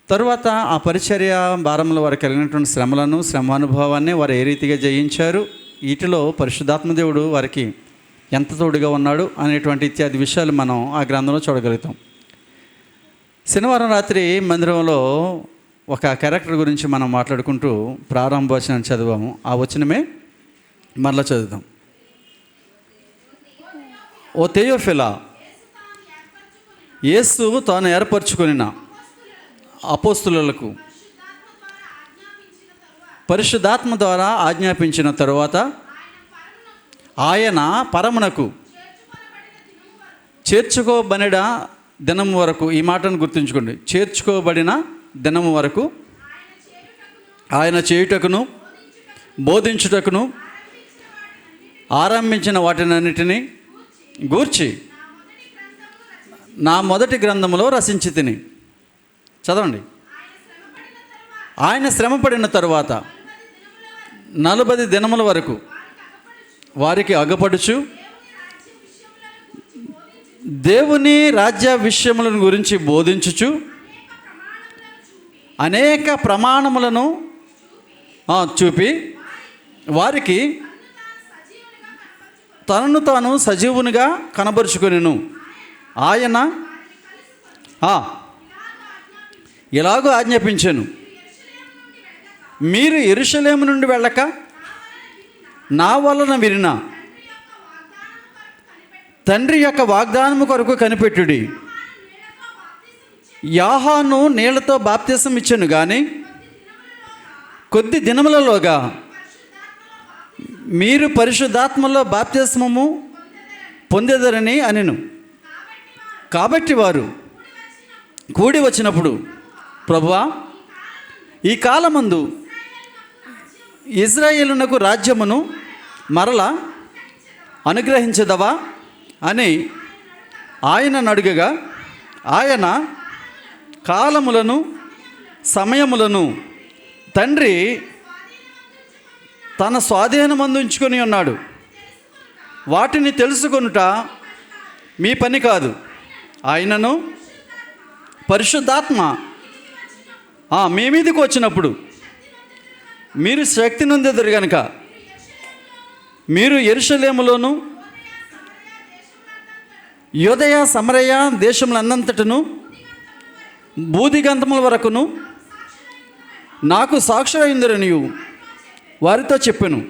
తరువాత ఆ పరిచర్య భారంలో వారు కలిగినటువంటి శ్రమానుభవాన్ని వారు ఏ రీతిగా జయించారు, వీటిలో పరిశుద్ధాత్మ దేవుడు వారికి ఎంత తోడుగా ఉన్నాడు అనేటువంటి ఇత్యాది విషయాలు మనం ఆ గ్రంథంలో చూడగలుగుతాం. శనివారం రాత్రి మందిరంలో ఒక క్యారెక్టర్ గురించి మనం మాట్లాడుకుంటూ ప్రారంభ వచనాన్ని చదివాము. ఆ వచనమే మరలా చదువుదాం. ఓ థెయోఫిలా, యేసు తాను ఏర్పరచుకొనిన అపోస్తులకు పరిశుద్ధాత్మ ద్వారా ఆజ్ఞాపించిన తరువాత ఆయన పరమునకు చేర్చుకోబడిన దినము వరకు, ఈ మాటను గుర్తుంచుకోండి, చేర్చుకోబడిన దినము వరకు ఆయన చేయుటకును బోధించుటకును ఆరంభించిన వాటినన్నిటినీ గూర్చి నా మొదటి గ్రంథములో రచించి తిని. చదవండి. ఆయన శ్రమపడిన తరువాత 40 దినముల వరకు వారికి అగపడుచు దేవుని రాజ్య విషయములను గురించి బోధించుచు అనేక ప్రమాణములను చూపి వారికి తనను తాను సజీవునిగా కనబరుచుకొనెను. ఆయన ఇలాగూ ఆజ్ఞాపించాను, మీరు యెరూషలేము నుండి వెళ్ళక నా వలన వినిన తండ్రి యొక్క వాగ్దానము కొరకు కనిపెట్టుడి. యోహాను నీళ్లతో బాప్తిసం ఇచ్చాను, కానీ కొద్ది దినములలోగా మీరు పరిశుద్ధాత్మలో బాప్తిస్మము పొందెదరని అనెను. కాబట్టి వారు కూడి వచ్చినప్పుడు, ప్రభువా, ఈ కాలమందు ఇశ్రాయేలునకు రాజ్యమును మరలా అనుగ్రహించదవా అని ఆయనను అడుగగా, ఆయన కాలములను సమయములను తండ్రి తన స్వాధీనమందు ఉంచుకొని ఉన్నాడు, వాటిని తెలుసుకొనుట మీ పని కాదు. ఆయనను పరిశుద్ధాత్మ మీ మీదకి వచ్చినప్పుడు మీరు శక్తి నొందెదరు గనుక మీరు యెరూషలేములోను యూదయ సమరయ దేశములందంతటను భూదిగంతముల వరకును నాకు సాక్షులైందరనియు వారితో చెప్పెను.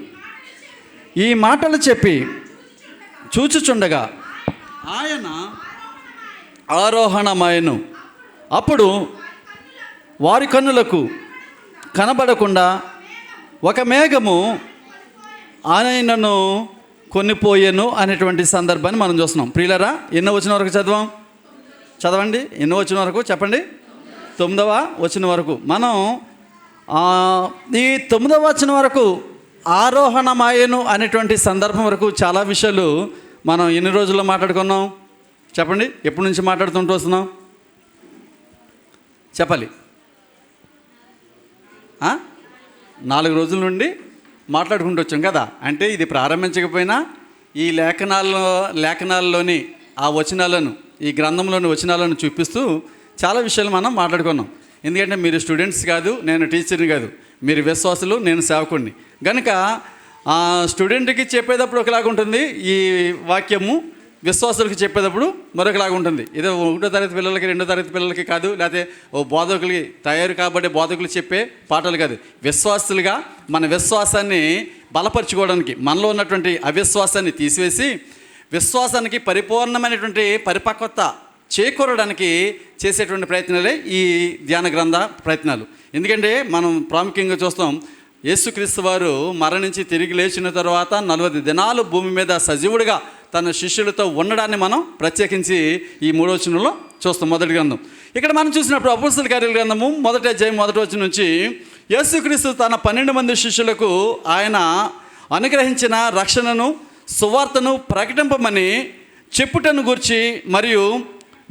ఈ మాటలు చెప్పి చూచుచుండగా ఆయన ఆరోహణమాయెను. అప్పుడు వారి కన్నులకు కనబడకుండా ఒక మేఘము ఆయనను కొనిపోయెను అనేటువంటి సందర్భాన్ని మనం చూస్తున్నాం. ప్రియులరా, ఎన్నో వచ్చిన వరకు చదవండి. ఎన్నో వచ్చిన వరకు చెప్పండి. 9వ వచనం వరకు. మనం ఈ 9వ వచనం వరకు ఆరోహణమాయెను అనేటువంటి సందర్భం వరకు చాలా విషయాలు మనం ఎన్ని రోజుల్లో మాట్లాడుకున్నాం చెప్పండి. ఎప్పటి నుంచి మాట్లాడుతుంటూ వస్తున్నాం చెప్పాలి? 4 రోజుల నుండి మాట్లాడుకుంటూ వచ్చాం కదా. అంటే ఇది ప్రారంభించకపోయినా ఈ లేఖనాల్లోని ఆ వచనాలను, ఈ గ్రంథంలోని వచనాలను చూపిస్తూ చాలా విషయాలు మనం మాట్లాడుకున్నాం. ఎందుకంటే మీరు స్టూడెంట్స్ కాదు, నేను టీచర్ని కాదు, మీరు విశ్వాసులు, నేను సేవకుడిని కనుక స్టూడెంట్కి చెప్పేటప్పుడు ఒకలాగా ఉంటుంది ఈ వాక్యము, విశ్వాసులకు చెప్పేటప్పుడు మరొకలాగా ఉంటుంది. ఏదో 1వ తరగతి పిల్లలకి 2వ తరగతి పిల్లలకి కాదు, లేకపోతే ఓ బోధకులకి తయారు కాబట్టే బోధకులు చెప్పే పాటలు కాదు. విశ్వాసులుగా మన విశ్వాసాన్ని బలపరుచుకోవడానికి, మనలో ఉన్నటువంటి అవిశ్వాసాన్ని తీసివేసి విశ్వాసానికి పరిపూర్ణమైనటువంటి పరిపక్వత చేకూరడానికి చేసేటువంటి ప్రయత్నాలే ఈ ధ్యాన గ్రంథ ప్రయత్నాలు. ఎందుకంటే మనం ప్రాముఖ్యంగా చూస్తాం, యేసుక్రీస్తు వారు మరణించి తిరిగి లేచిన తర్వాత 40 దినాలు భూమి మీద సజీవుడిగా తన శిష్యులతో ఉండడాన్ని మనం ప్రత్యేకించి ఈ 3వ వచనంలో చూస్తాం. మొదటి గ్రంథం ఇక్కడ మనం చూసినప్పుడు అపోస్తలుల కార్యాల గ్రంథము 1వ అధ్యాయం 1వ వచనం నుంచి యేసుక్రీస్తు తన 12 మంది శిష్యులకు ఆయన అనుగ్రహించిన రక్షణను, సువార్తను ప్రకటింపమని చెప్పుటను గూర్చి, మరియు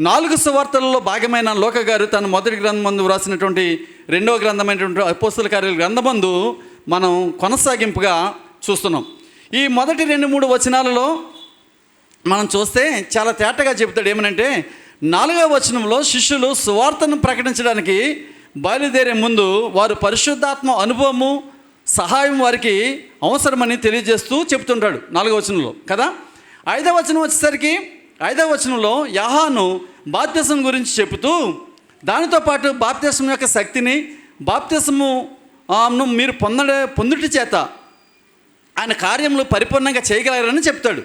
4 సువార్తలలో భాగమైన లోక గారు తన మొదటి గ్రంథమందు వ్రాసినటువంటి 2వ గ్రంథమైనటువంటి అపోస్తలుల కార్యాల గ్రంథమందు మనం కొనసాగింపుగా చూస్తున్నాం. ఈ మొదటి 2-3 వచనాలలో మనం చూస్తే చాలా తేటగా చెబుతాడు. ఏమనంటే 4వ వచనంలో శిష్యులు సువార్తను ప్రకటించడానికి బయలుదేరే ముందు వారు పరిశుద్ధాత్మ అనుభవము సహాయం వారికి అవసరమని తెలియజేస్తూ చెప్తుంటాడు 4వ వచనంలో కదా. 5వ వచనం వచ్చేసరికి 5వ వచనంలో యోహాను బాప్తిసం గురించి చెబుతూ దానితో పాటు బాప్తిసం యొక్క శక్తిని బాప్తిసము మీరు పొందుటి చేత ఆయన కార్యములు పరిపూర్ణంగా చేయగలరని చెప్తాడు.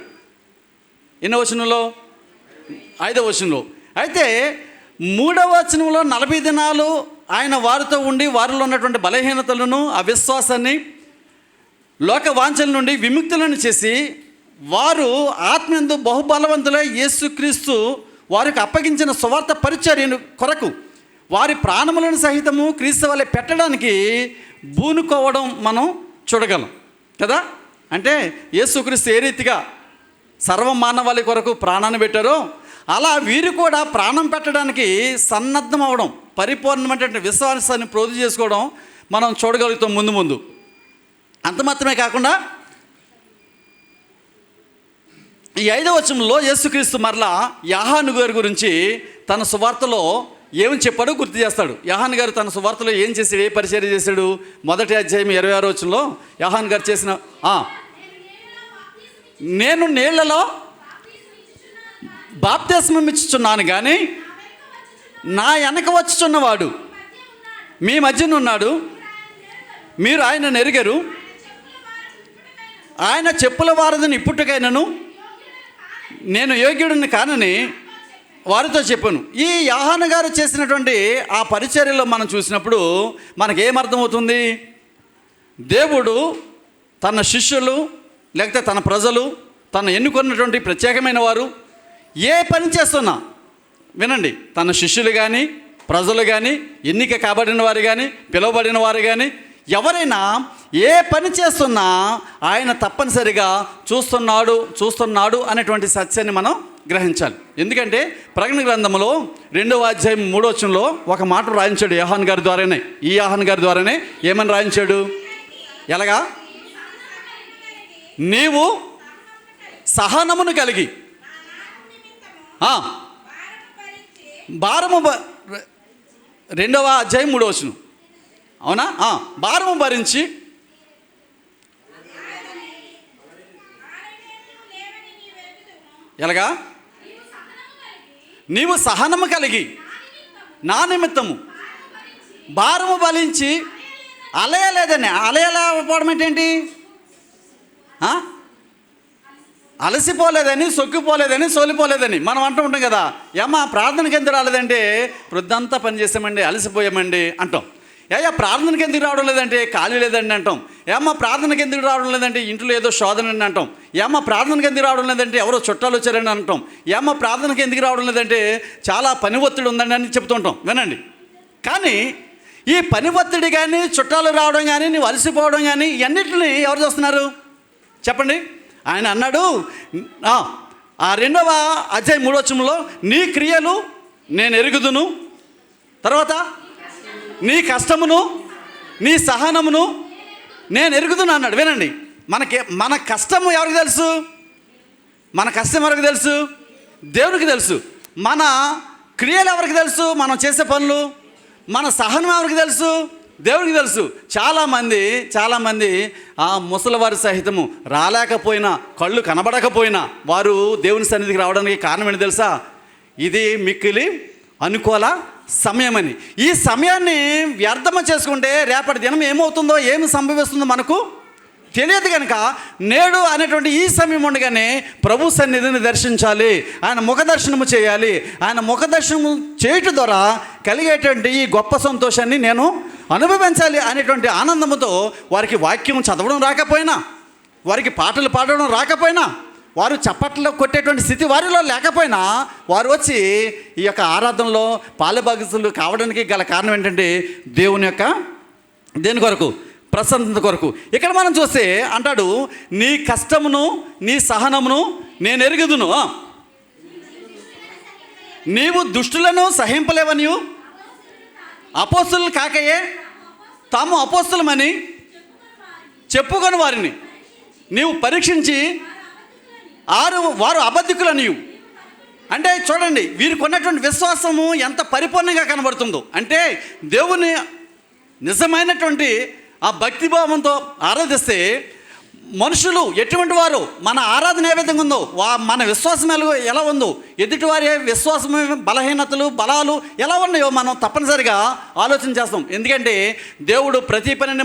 ఎన్నో వచనంలో? 5వ వచనంలో. అయితే 3వ వచనంలో 40 దినాలు ఆయన వారితో ఉండి వారిలో ఉన్నటువంటి బలహీనతలను, అవిశ్వాసాన్ని, లోక వాంఛల నుండి విముక్తులను చేసి వారు ఆత్మయందు బహుబలవంతులై యేసుక్రీస్తు వారికి అప్పగించిన సువార్త పరిచర్యను కొరకు వారి ప్రాణములను సహితము క్రీస్తు వలె పెట్టడానికి బూనుకోవడం మనం చూడగలం కదా. అంటే యేసుక్రీస్తు ఏ రీతిగా సర్వమానవాళి కొరకు ప్రాణాన్ని పెట్టారో అలా వీరు కూడా ప్రాణం పెట్టడానికి సన్నద్ధం అవ్వడం, పరిపూర్ణమైనటువంటి విశ్వాసాన్ని ప్రోధి చేసుకోవడం మనం చూడగలుగుతాం ముందు ముందు. అంత మాత్రమే కాకుండా ఈ 5వ వచనంలో యేసుక్రీస్తు మరలా యోహాను గారి గురించి తన సువార్తలో ఏమని చెప్పాడో గుర్తు చేస్తాడు. యోహాను గారు తన సువార్తలో ఏం చేశాడు, ఏ పరిచర్య చేశాడు? 1వ అధ్యాయం 26వ వచనంలో యోహాను గారు చేసిన నేను నీళ్లలో బాప్తిస్మం ఇచ్చుచున్నాను కానీ నా వెనక వచ్చుచున్నవాడు మీ మధ్యన ఉన్నాడు, మీరు ఆయన ఎరుగరు, ఆయన చెప్పుల వారధిని ఇప్పుటికైనను నేను యోగ్యుడిని కానని వారితో చెప్పాను. ఈ యోహాను గారు చేసినటువంటి ఆ పరిచర్యలో మనం చూసినప్పుడు మనకేమర్థమవుతుంది? దేవుడు తన శిష్యులు లేకపోతే తన ప్రజలు, తను ఎన్నుకున్నటువంటి ప్రత్యేకమైన వారు ఏ పని చేస్తున్నా వినండి, తన శిష్యులు కానీ ప్రజలు కానీ ఎన్నిక కాబడిన వారు కానీ పిలువబడిన వారు కానీ ఎవరైనా ఏ పని చేస్తున్నా ఆయన తప్పనిసరిగా చూస్తున్నాడు అనేటువంటి సత్యాన్ని మనం గ్రహించాలి. ఎందుకంటే ప్రకటన గ్రంథంలో 2వ అధ్యాయం 3వ వచనంలో ఒక మాట రాయించాడు యోహాను గారి ద్వారానే. ఈ యోహాను గారి ద్వారానే ఏమని రాయించాడు? ఎలాగా? నీవు సహనమును కలిగి భారము 2వ అధ్యాయం 3వ వచనం, అవునా? భారము భరించి ఎలాగా? నీవు సహనము కలిగి నా నిమిత్తము భారము భరించి అలయలేదని. అలయలేకపోవడం ఏంటి? అలసిపోలేదని, సొక్కిపోలేదని, సోలిపోలేదని మనం అంటూ ఉంటాం కదా. ఏమ్మా ప్రార్థనకి ఎందుకు రాలేదంటే ప్రొద్దంతా పని చేసామండి, అలసిపోయామండి అంటాం. ప్రార్థనకి ఎందుకు రావడం లేదంటే ఖాళీ లేదండి అంటాం. ప్రార్థనకి ఎందుకు రావడం లేదంటే ఇంట్లో ఏదో శోధన అని అంటాం. ప్రార్థనకి ఎందుకు రావడం లేదంటే ఎవరో చుట్టాలు వచ్చారని అంటాం. ప్రార్థనకి ఎందుకు రావడం లేదంటే చాలా పని ఒత్తిడి ఉందండి అని చెప్తుంటాం. వినండి, కానీ ఈ పని ఒత్తిడి కానీ, చుట్టాలు రావడం కానీ, నీవు అలసిపోవడం కానీ ఇవన్నిటిని ఎవరు చూస్తున్నారు చెప్పండి? ఆయన అన్నాడు ఆ 2వ అధ్యాయం 3వ వచనంలో నీ క్రియలు నేను ఎరుగుదును, తర్వాత నీ కష్టమును నీ సహనమును నేను ఎరుగుదును అన్నాడు. వినండి, మన కష్టము ఎవరికి తెలుసు? మన కష్టం ఎవరికి తెలుసు? దేవునికి తెలుసు. మన క్రియలు ఎవరికి తెలుసు? మనం చేసే పనులు. మన సహనం ఎవరికి తెలుసు? దేవుడికి తెలుసు. చాలామంది ఆ ముసలివారి సహితము రాలేకపోయినా, కళ్ళు కనబడకపోయినా వారు దేవుని సన్నిధికి రావడానికి కారణం ఏంటి తెలుసా? ఇది మిక్కిలి అనుకూల సమయమని. ఈ సమయాన్ని వ్యర్థమ చేసుకుంటే రేపటి దినం ఏమవుతుందో, ఏమి సంభవిస్తుందో మనకు తెలియదు. కనుక నేడు అనేటువంటి ఈ సమయం ఉండగానే ప్రభు సన్నిధిని దర్శించాలి, ఆయన ముఖ దర్శనము చేయాలి. ఆయన ముఖ దర్శనము చేయటం ద్వారా కలిగేటువంటి ఈ గొప్ప సంతోషాన్ని నేను అనుభవించాలి అనేటువంటి ఆనందంతో వారికి వాక్యం చదవడం రాకపోయినా, వారికి పాటలు పాడడం రాకపోయినా, వారు చప్పట్లో కొట్టేటువంటి స్థితి వారిలో లేకపోయినా వారు వచ్చి ఈ యొక్క ఆరాధనలో పాలుభాగస్తులు కావడానికి గల కారణం ఏంటంటే దేని కొరకు? ప్రసన్నత కొరకు. ఇక్కడ మనం చూస్తే అంటాడు, నీ కష్టమును నీ సహనమును నేను ఎరుగుదును, నీవు దుష్టులను సహింపలేవనియు అపోస్తులు కాకయే తాము అపోస్తులమని చెప్పుకొని వారిని నీవు పరీక్షించి వారు అబద్ధికులనియు అంటే చూడండి, వీరికి ఉన్నటువంటి విశ్వాసము ఎంత పరిపూర్ణంగా కనబడుతుందో. అంటే దేవుని నిజమైనటువంటి ఆ భక్తిభావంతో ఆరాధిస్తే మనుషులు ఎటువంటి వారు, మన ఆరాధన ఏ విధంగా ఉందో, మన విశ్వాసం ఎలా ఉందో, ఎదుటివారి విశ్వాసం బలహీనతలు బలాలు ఎలా ఉన్నాయో మనం తప్పనిసరిగా ఆలోచన చేస్తాం. ఎందుకంటే దేవుడు ప్రతి పనిని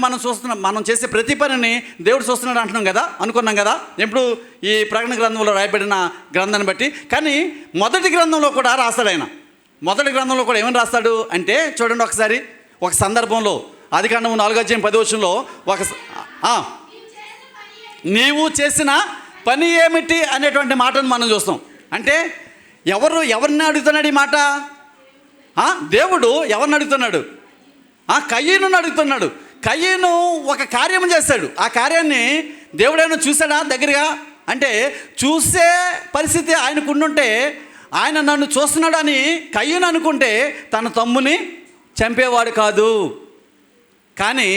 మనం చేసే ప్రతి పనిని దేవుడు చూస్తున్నాడు అంటున్నాం కదా, అనుకున్నాం కదా ఎప్పుడు ఈ ప్రకటన గ్రంథంలో రాయబడిన గ్రంథాన్ని బట్టి. కానీ మొదటి గ్రంథంలో కూడా రాస్తాడు ఆయన. మొదటి గ్రంథంలో కూడా ఏమని రాస్తాడు అంటే చూడండి ఒకసారి, ఒక సందర్భంలో ఆదికాండము 4:18 నీవు చేసిన పని ఏమిటి అనేటువంటి మాటను మనం చూస్తాం. అంటే ఎవరిని అడుగుతున్నాడు ఈ మాట? దేవుడు ఎవరిని అడుగుతున్నాడు? కయ్యను అడుగుతున్నాడు. కయ్యను ఒక కార్యం చేశాడు. ఆ కార్యాన్ని దేవుడేమో చూశాడా దగ్గరగా? అంటే చూసే పరిస్థితి ఆయనకు ఉండుంటే, ఆయన నన్ను చూస్తున్నాడు అని కయ్యను అనుకుంటే తన తమ్ముని చంపేవాడు కాదు. కానీ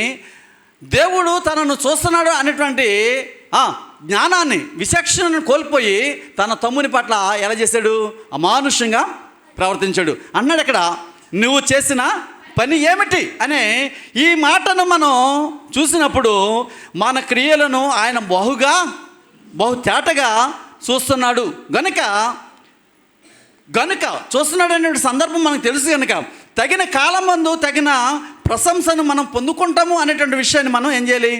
దేవుడు తనను చూస్తున్నాడు అనేటువంటి జ్ఞానాన్ని, విచక్షణను కోల్పోయి తన తమ్ముని పట్ల ఎలా చేశాడు? అమానుషంగా ప్రవర్తించాడు. అన్నాడు అక్కడ, నువ్వు చేసిన పని ఏమిటి అనే ఈ మాటను మనం చూసినప్పుడు మన క్రియలను ఆయన బహు తేటగా చూస్తున్నాడు. గనుక చూస్తున్నాడు అనే సందర్భం మనకు తెలుసు. కనుక తగిన కాలమందు తగిన ప్రశంసను మనం పొందుకుంటాము అనేటువంటి విషయాన్ని మనం ఏం చేయాలి?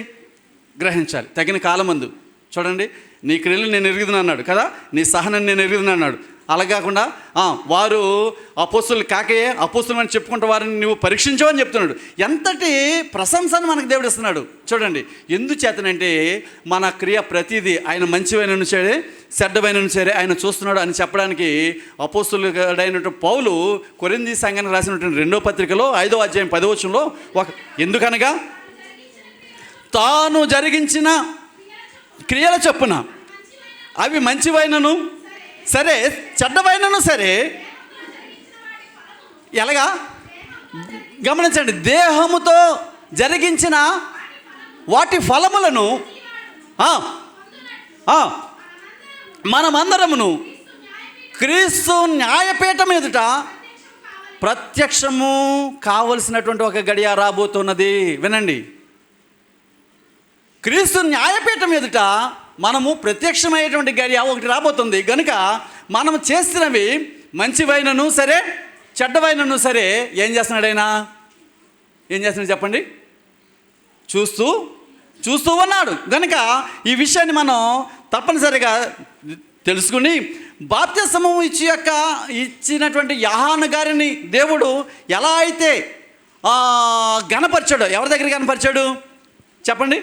గ్రహించాలి. తగిన కాలమందు చూడండి, నీ క్రియలు నేను ఎరుగుదును అన్నాడు కదా, నీ సహనాన్ని నేను ఎరుగుదును అన్నాడు. అలా కాకుండా వారు అపోస్తులు కాకయే అపోస్తులు అని చెప్పుకుంటే వారిని నువ్వు పరీక్షించవని చెప్తున్నాడు. ఎంతటి ప్రశంసను మనకు దేవుడు ఇస్తున్నాడు చూడండి. ఎందుచేతనంటే మన క్రియ ప్రతిదీ ఆయన మంచివైనను సరే చెడ్డవైనను సరే ఆయన చూస్తున్నాడు అని చెప్పడానికి అపోస్తులుడైనటువంటి పౌలు కొరింథీ సంఘానికి రాసినటువంటి 2వ పత్రికలో 5వ అధ్యాయం 10వ వచనంలో ఎందుకనగా తాను జరిగించిన క్రియల చొప్పున అవి మంచివైనను సరే చెడ్డవైనను సరే, ఎలాగా గమనించండి, దేహముతో జరిగించిన వాటి ఫలములను మనమందరమును క్రీస్తు న్యాయపీఠం ఎదుట ప్రత్యక్షము కావలసినటువంటి ఒక గడియ రాబోతున్నది. వినండి, క్రీస్తు న్యాయపీఠం ఎదుట మనము ప్రత్యక్షమయ్యేటువంటి గడియ ఒకటి రాబోతుంది. కనుక మనం చేస్తున్నవి మంచివైనను సరే చెడ్డవైనను సరే ఏం చేస్తున్నాడు ఆయన? ఏం చేస్తున్నాడు చెప్పండి? చూస్తూ ఉన్నాడు. కనుక ఈ విషయాన్ని మనం తప్పనిసరిగా తెలుసుకుని బాప్తిస్మము ఇచ్చినటువంటి యోహాను గారిని దేవుడు ఎలా అయితే గణపరిచాడో, ఎవరి దగ్గర కనపరిచాడు చెప్పండి?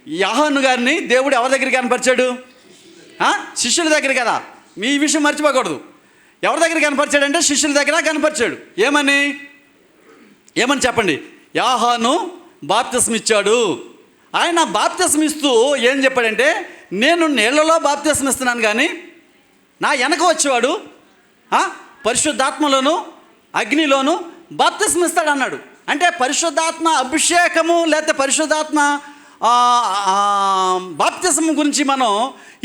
యోహాను గారిని దేవుడు ఎవరి దగ్గర కనపరిచాడు? శిష్యుల దగ్గర కదా. మీ విషయం మర్చిపోకూడదు. ఎవరి దగ్గర కనపరిచాడంటే శిష్యుల దగ్గర కనపరిచాడు. ఏమని చెప్పండి? యోహాను బాప్తిస్మం ఇచ్చాడు. ఆయన బాప్తిస్మం ఇస్తూ ఏం చెప్పాడంటే, నేను నీళ్లలో బాప్తిస్మం ఇస్తున్నాను కానీ నా వెనక వచ్చేవాడు పరిశుద్ధాత్మలోను అగ్నిలోను బాప్తిస్మం ఇస్తాడు అన్నాడు. అంటే పరిశుద్ధాత్మ అభిషేకము లేకపోతే పరిశుద్ధాత్మ బాప్తిస్మం గురించి మనం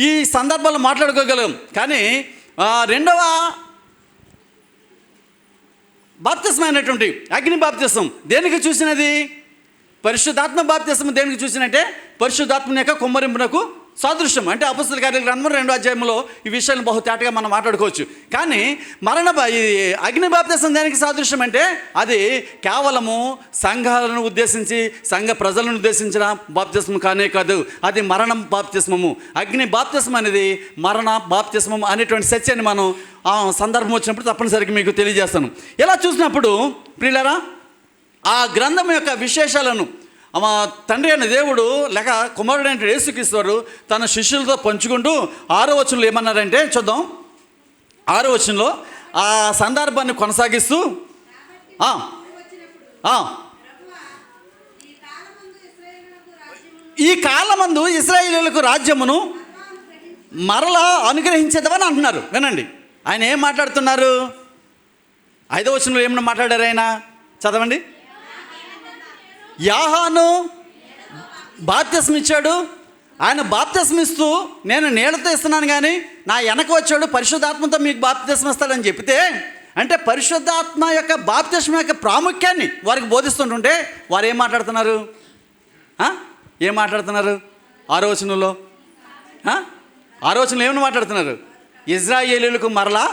ఈ సందర్భంలో మాట్లాడుకోగలం. కానీ రెండవ బాప్తిస్మం అయినటువంటి అగ్ని బాప్తిస్మం దేనికి చూసినది? పరిశుద్ధాత్మ బాప్తిస్మం దేనికి చూసినట్టే పరిశుద్ధాత్మని యొక్క కుమ్మరింపునకు సాదృశ్యం. అంటే అపొస్తలుల కార్యాల గ్రంథం 2వ అధ్యాయంలో ఈ విషయాన్ని బహు తేటగా మనం మాట్లాడుకోవచ్చు. కానీ ఈ అగ్ని బాప్తిస్మం దేనికి సాదృశ్యం అంటే అది కేవలము సంఘాలను ఉద్దేశించి సంఘ ప్రజలను ఉద్దేశించిన బాప్తిస్మం కానే కాదు. అది మరణం బాప్తిస్మము. అగ్ని బాప్తిస్మం అనేది మరణ బాప్తిస్మం అనేటువంటి సత్యాన్ని మనం ఆ సందర్భం వచ్చినప్పుడు తప్పనిసరిగా మీకు తెలియజేస్తాను. ఇలా చూసినప్పుడు ప్రియులారా, ఆ గ్రంథం యొక్క విశేషాలను మా తండ్రి అయిన దేవుడు లేక కుమారుడు అంటే యేసుక్రీస్తు తన శిష్యులతో పంచుకుంటూ 6వ వచనంలో ఏమన్నారంటే చూద్దాం. 6వ వచనంలో ఆ సందర్భాన్ని కొనసాగిస్తూ ఈ కాలమందు ఇశ్రాయేలీయులకు రాజ్యమును మరలా అనుగ్రహించేదవని అంటున్నారు. వినండి, ఆయన ఏం మాట్లాడుతున్నారు? 5వ వచనంలో ఏమన్నా మాట్లాడారు ఆయన? చదవండి. యోహాను బాప్తిస్మం ఇచ్చాడు, ఆయన బాప్తిస్మం ఇస్తూ నేను నీళ్ళతో ఇస్తున్నాను కానీ నా వెనక వచ్చాడు పరిశుద్ధాత్మతో మీకు బాప్తిస్మం ఇస్తాడని చెప్తే, అంటే పరిశుద్ధాత్మ యొక్క బాప్తిస్మం యొక్క ప్రాముఖ్యాన్ని వారికి బోధిస్తుంటుంటే వారు ఏం మాట్లాడుతున్నారు? ఏం మాట్లాడుతున్నారు? ఆలోచనలో ఏమని మాట్లాడుతున్నారు? ఇజ్రాయేలీలకు మరలా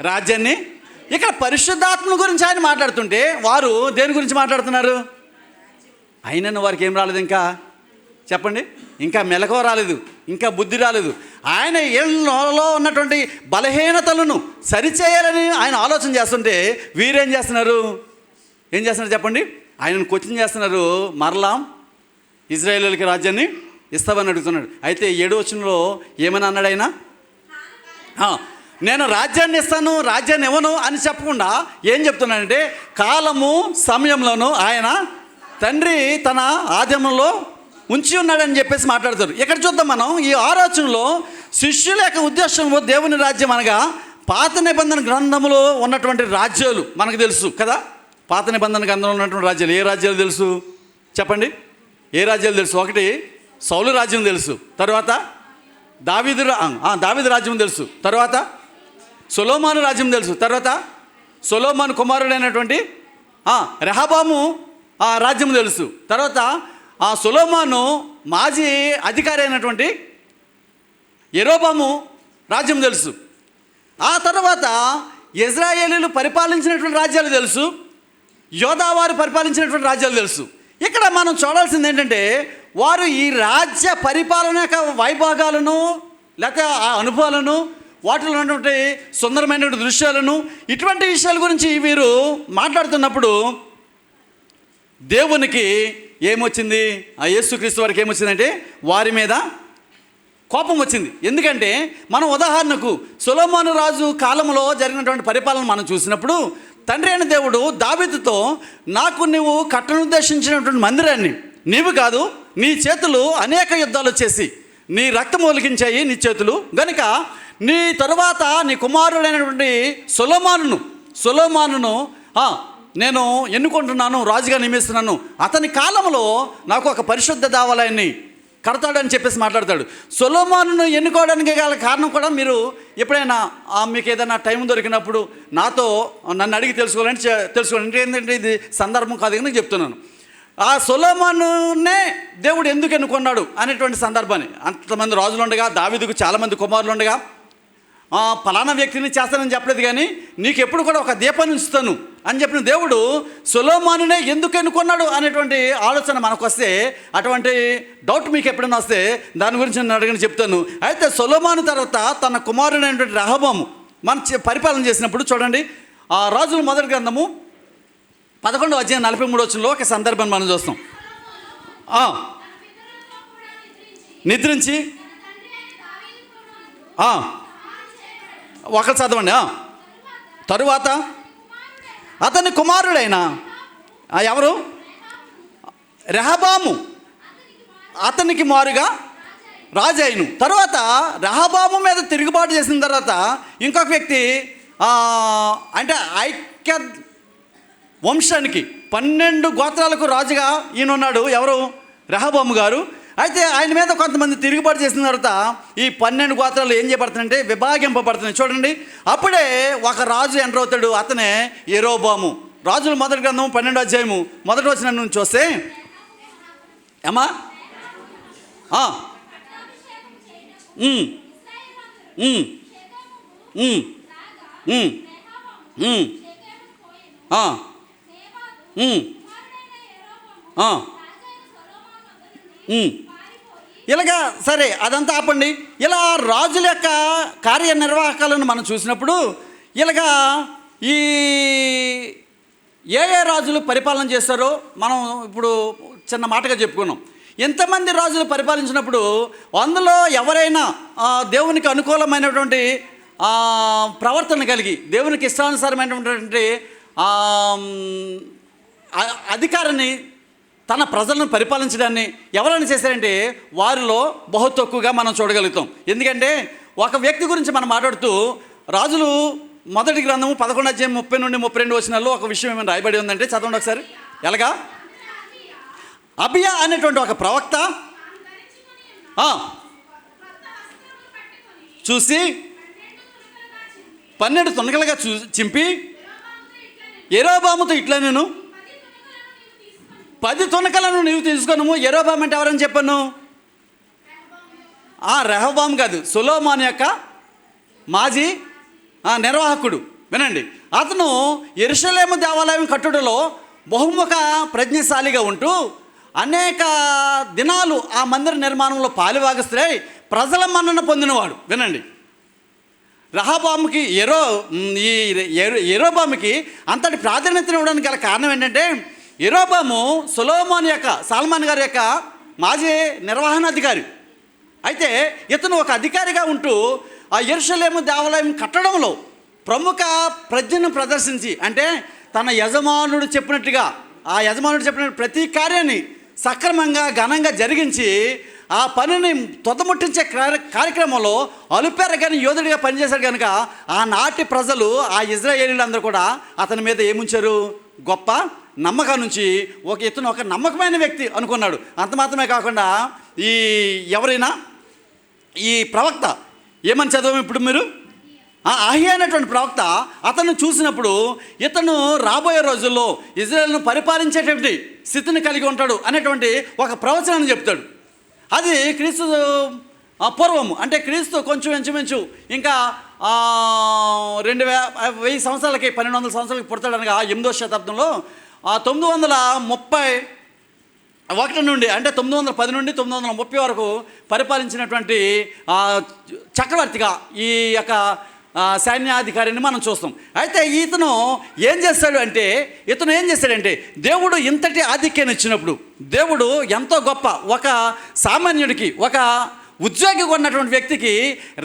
రాజ్యాన్ని. ఇక్కడ పరిశుద్ధాత్మ గురించి ఆయన మాట్లాడుతుంటే వారు దేని గురించి మాట్లాడుతున్నారు? అయినను వారికి ఏం రాలేదు, ఇంకా చెప్పండి, ఇంకా మెలకువ రాలేదు, ఇంకా బుద్ధి రాలేదు. ఆయన ఏళ్ళలో ఉన్నటువంటి బలహీనతలను సరిచేయాలని ఆయన ఆలోచన చేస్తుంటే వీరేం చేస్తున్నారు? ఏం చేస్తున్నారు చెప్పండి? ఆయనను క్వశ్చన్ చేస్తున్నారు. మరలా ఇజ్రాయేలీలకి రాజ్యాన్ని ఇస్తామని అడుగుతున్నాడు. అయితే 7వ వచనంలో ఏమని అన్నాడు ఆయన? నేను రాజ్యాన్ని ఇస్తాను, రాజ్యాన్ని ఇవ్వను అని చెప్పకుండా ఏం చెప్తున్నాడంటే, కాలము సమయంలోనూ ఆయన తండ్రి తన ఆదిమంలో ఉంచి ఉన్నాడని చెప్పేసి మాట్లాడతారు. ఇక్కడ చూద్దాం మనం ఈ ఆలోచనలో శిష్యుల యొక్క ఉద్దేశంలో దేవుని రాజ్యం అనగా పాత నిబంధన గ్రంథంలో ఉన్నటువంటి రాజ్యాలు మనకు తెలుసు కదా. పాత నిబంధన గ్రంథంలో ఉన్నటువంటి రాజ్యాలు ఏ రాజ్యాలు తెలుసు చెప్పండి? ఏ రాజ్యాలు తెలుసు? ఒకటి సౌలు రాజ్యం తెలుసు, తర్వాత దావీదు రాజ్యం తెలుసు, తర్వాత సొలొమోను రాజ్యం తెలుసు, తర్వాత సొలొమోను కుమారుడైనటువంటి రెహబాము రాజ్యం తెలుసు, తర్వాత సొలొమోను మాజీ అధికారి అయినటువంటి యెరోబాము రాజ్యం తెలుసు. ఆ తర్వాత ఇజ్రాయేలీలు పరిపాలించినటువంటి రాజ్యాలు తెలుసు, యోధావారు పరిపాలించినటువంటి రాజ్యాలు తెలుసు. ఇక్కడ మనం చూడాల్సింది ఏంటంటే, వారు ఈ రాజ్య పరిపాలన యొక్క వైభాగాలను లేకపోతే ఆ అనుభవాలను, వాటిలో ఉన్నటువంటి సుందరమైనటువంటి దృశ్యాలను, ఇటువంటి విషయాల గురించి వీరు మాట్లాడుతున్నప్పుడు దేవునికి ఏమొచ్చింది? ఆ యేసుక్రీస్తు వారికి ఏమొచ్చిందంటే వారి మీద కోపం వచ్చింది. ఎందుకంటే మనం ఉదాహరణకు సొలొమోను రాజు కాలంలో జరిగినటువంటి పరిపాలన మనం చూసినప్పుడు తండ్రి అయిన దేవుడు దావీదుతో, నాకు నువ్వు కట్టనుద్దేశించినటువంటి మందిరాన్ని నీవు కాదు, నీ చేతులు అనేక యుద్ధాలు చేసి నీ రక్తం ఒలికించాయి నీ చేతులు, గనుక నీ తరువాత నీ కుమారుడైనటువంటి సొలొమోనును నేను ఎన్నుకుంటున్నాను, రాజుగా నియమిస్తున్నాను, అతని కాలంలో నాకు ఒక పరిశుద్ధ దేవాలయాన్ని కడతాడని చెప్పేసి మాట్లాడతాడు. సొలొమోనును ఎన్నుకోవడానికి గల కారణం కూడా మీరు ఎప్పుడైనా మీకు ఏదైనా టైం దొరికినప్పుడు నాతో నన్ను అడిగి తెలుసుకోవాలంటే ఏంటంటే ఇది సందర్భం కాదు కానీ చెప్తున్నాను. ఆ సొలొమోనునే దేవుడు ఎందుకు ఎన్నుకున్నాడు అనేటువంటి సందర్భాన్ని, అంతమంది రాజులు ఉండగా, దావీదుకు చాలామంది కుమారులు ఉండగా, ఫలానా వ్యక్తిని చేస్తానని చెప్పలేదు కానీ నీకు ఎప్పుడు కూడా ఒక దీపాన్ని ఉంచుతాను అని చెప్పిన దేవుడు సొలొమోనునే ఎందుకు ఎన్నుకున్నాడు అనేటువంటి ఆలోచన మనకు వస్తే, అటువంటి డౌట్ మీకు ఎప్పుడైనా వస్తే దాని గురించి నేను అడగని చెప్తాను. అయితే సొలొమోను తర్వాత తన కుమారుడైనటువంటి రెహబాము మన పరిపాలన చేసినప్పుడు చూడండి, ఆ రాజుల మొదటి గ్రంథము 11వ అధ్యాయం 43వ వచనంలో ఒక సందర్భాన్ని మనం చూస్తాం. నిద్రించి ఒకరు చదవండి. తరువాత అతని కుమారుడైన ఎవరు? రెహబాము అతనికి మారుగా రాజైను. తర్వాత రెహబాము మీద తిరుగుబాటు చేసిన తర్వాత ఇంకొక వ్యక్తి అంటే ఐక్య వంశానికి 12 గోత్రాలకు రాజుగా ఈయన ఉన్నాడు. ఎవరు? రెహబాము గారు. అయితే ఆయన మీద కొంతమంది తిరుగుబాటు చేసిన తర్వాత ఈ 12 గోత్రాలు ఏం చేయబడుతున్నాయంటే విభాగింపబడుతున్నాయి. చూడండి, అప్పుడే ఒక రాజు ఎంటర్ అవుతాడు, అతనే యెరోబాము. రాజుల మొదటి గ్రంథం 12వ అధ్యాయము 1వ వచనం నుంచి చూస్తే ఏమా ఇలాగా సరే అదంతా ఆపండి. ఇలా రాజుల యొక్క కార్యనిర్వాహకాలను మనం చూసినప్పుడు ఇలాగా ఈ ఏ రాజులు పరిపాలన చేస్తారో మనం ఇప్పుడు చిన్న మాటగా చెప్పుకున్నాం. ఎంతమంది రాజులు పరిపాలించినప్పుడు అందులో ఎవరైనా దేవునికి అనుకూలమైనటువంటి ప్రవర్తన కలిగి దేవునికి ఇష్టానుసారమైనటువంటి అధికారాన్ని తన ప్రజలను పరిపాలించడాన్ని ఎవరైనా చేశారంటే వారిలో బహు తక్కువగా మనం చూడగలుగుతాం. ఎందుకంటే ఒక వ్యక్తి గురించి మనం మాట్లాడుతూ రాజులు మొదటి గ్రంథము 11వ అధ్యాయం 30 నుండి 32 వచనాల్లో ఒక విషయం ఏమైనా రాయబడి ఉందంటే చదవండి ఒకసారి. ఎలాగా? అబియా అనేటువంటి ఒక ప్రవక్త ఆ, చూసి 12 తునకలుగా చింపి యెరోబాముతో ఇట్లా నేను 10 తునకలను నీవు తీసుకొనుము. యెరోబాము అంటే ఎవరని చెప్పాను? రెహబాము కాదు, సొలొమోను యొక్క మాజీ నిర్వాహకుడు. వినండి, అతను యెరూషలేము దేవాలయం కట్టుటలో బహుముఖ ప్రజ్ఞశాలిగా ఉంటూ అనేక దినాలు ఆ మందిర నిర్మాణంలో పాలుభాగస్తుడై ప్రజల మన్నన పొందినవాడు. వినండి, రెహబాముకి యెరోబాముకి అంతటి ప్రాధాన్యతను ఇవ్వడానికి గల కారణం ఏంటంటే, యెరోబాము సల్మాన్ గారి యొక్క మాజీ నిర్వహణాధికారి. అయితే ఇతను ఒక అధికారిగా ఉంటూ ఆ యెరూషలేము దేవాలయం కట్టడంలో ప్రముఖ ప్రజ్ఞను ప్రదర్శించి, అంటే తన యజమానుడు చెప్పినట్టుగా ప్రతి కార్యాన్ని సక్రమంగా ఘనంగా జరిగించి ఆ పనిని తొదముట్టించే కార్యక్రమంలో అలుపెరగని యోధుడిగా పనిచేశాడు కనుక ఆనాటి ప్రజలు, ఆ ఇజ్రాయేలీలందరూ కూడా అతని మీద ఏముంచారు? గొప్ప నమ్మకం నుంచి ఇతను ఒక నమ్మకమైన వ్యక్తి అనుకున్నాడు. అంత మాత్రమే కాకుండా ఎవరైనా ఈ ప్రవక్త ఏమని చదవం ఇప్పుడు మీరు? అహియా అనేటువంటి ప్రవక్త అతను చూసినప్పుడు ఇతను రాబోయే రోజుల్లో ఇజ్రాయెల్ను పరిపాలించేటువంటి స్థితిని కలిగి ఉంటాడు అనేటువంటి ఒక ప్రవచనాన్ని చెప్తాడు. అది క్రీస్తు పూర్వము, అంటే క్రీస్తు కొంచెం ఇంచుమించు ఇంకా 2000 సంవత్సరాలకి 1200 సంవత్సరాలకి పుడతాడనగా 8వ శతాబ్దంలో 931 నుండి, అంటే 910 నుండి 930 వరకు పరిపాలించినటువంటి చక్రవర్తిగా ఈ యొక్క సైన్యాధికారిని మనం చూస్తాం. అయితే ఇతను ఏం చేస్తాడంటే దేవుడు ఇంతటి ఆధిక్యాన్ని ఇచ్చినప్పుడు, దేవుడు ఎంతో గొప్ప ఒక సామాన్యుడికి, ఒక ఉద్యోగిగా ఉన్నటువంటి వ్యక్తికి